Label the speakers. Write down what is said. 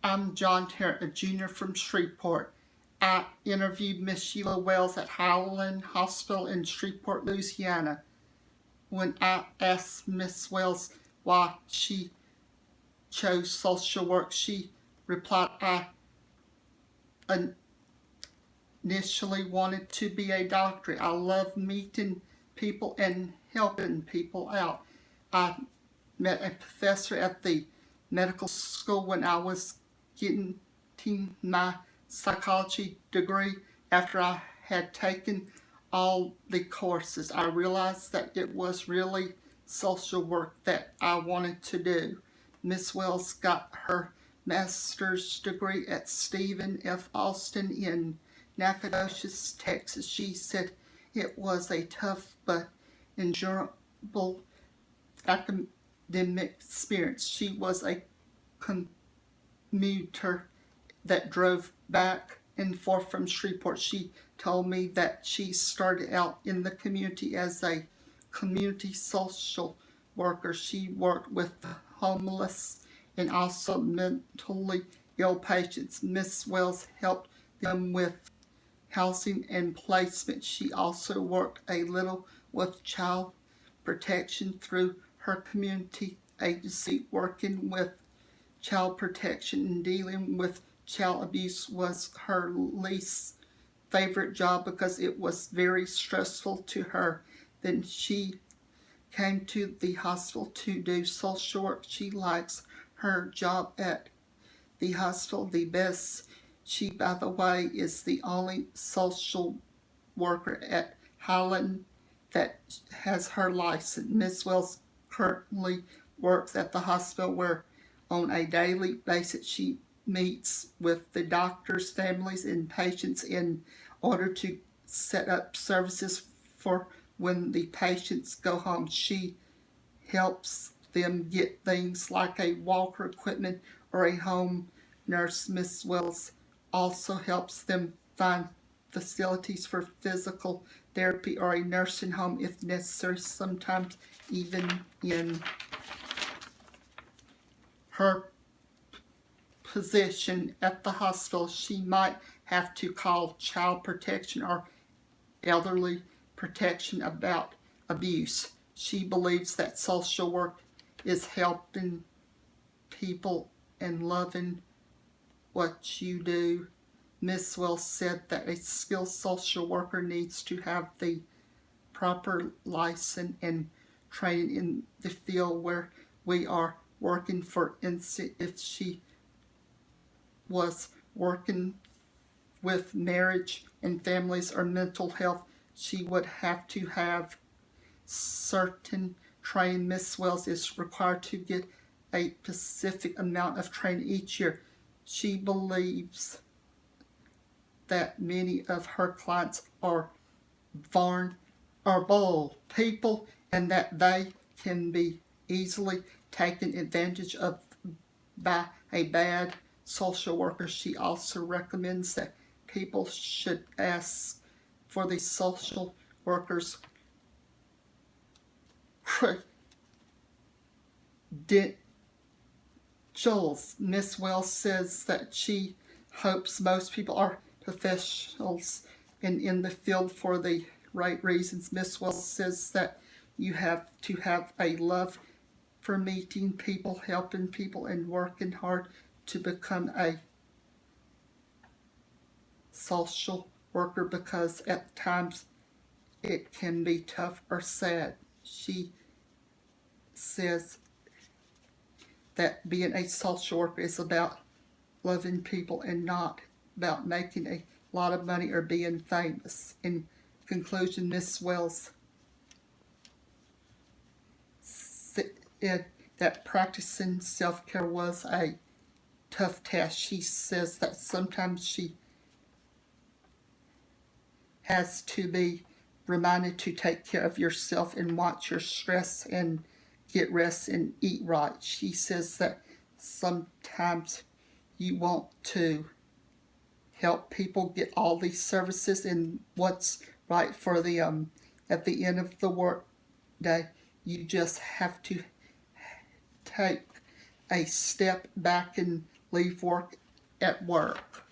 Speaker 1: I'm John Tarrant, a junior from Shreveport. I interviewed Miss Sheila Wells at Highland Hospital in Shreveport, Louisiana. When I asked Miss Wells why she chose social work, she replied, I initially wanted to be a doctor. I love meeting people and helping people out. I met a professor at the medical school when I was getting my psychology degree. After I had taken all the courses, I realized that it was really social work that I wanted to do. Miss Wells got her master's degree at Stephen F. Austin in Nacogdoches, Texas. She said it was a tough but enjoyable academic experience. She was a commuter that drove back and forth from Shreveport. She told me that she started out in the community as a community social worker. She worked with the homeless and also mentally ill patients. Miss Wells helped them with housing and placement. She also worked a little with child protection through her community agency. Working with child protection and dealing with child abuse was her least favorite job because it was very stressful to her. Then she came to the hospital to do social work. She likes her job at the hospital the best. She, by the way, is the only social worker at Highland that has her license. Miss Wells currently works at the hospital where on a daily basis she meets with the doctors, families, and patients in order to set up services for when the patients go home. She helps them get things like a walker equipment or a home nurse. Miss Wells also helps them find facilities for physical therapy or a nursing home if necessary, sometimes even in her position at the hospital, she might have to call child protection or elderly protection about abuse. She believes that social work is helping people and loving what you do. Miss Wells said that a skilled social worker needs to have the proper license and training in the field where we are working. For instance, if she was working with marriage and families or mental health, she would have to have certain training. Miss Wells is required to get a specific amount of training each year. She believes that many of her clients are vulnerable people and that they can be easily taken advantage of by a bad social worker. She also recommends that people should ask for the social worker's credentials. Miss Wells says that she hopes most people are professionals and in the field for the right reasons. Miss Wells says that you have to have a love for meeting people, helping people, and working hard to become a social worker because at times it can be tough or sad. She says that being a social worker is about loving people and not about making a lot of money or being famous. In conclusion, Miss Wells said that practicing self-care was a tough task. She says that sometimes she has to be reminded to take care of yourself and watch your stress and get rest and eat right. She says that sometimes you want to help people get all these services and what's right for them. At the end of the work day, you just have to take a step back and leave work at work.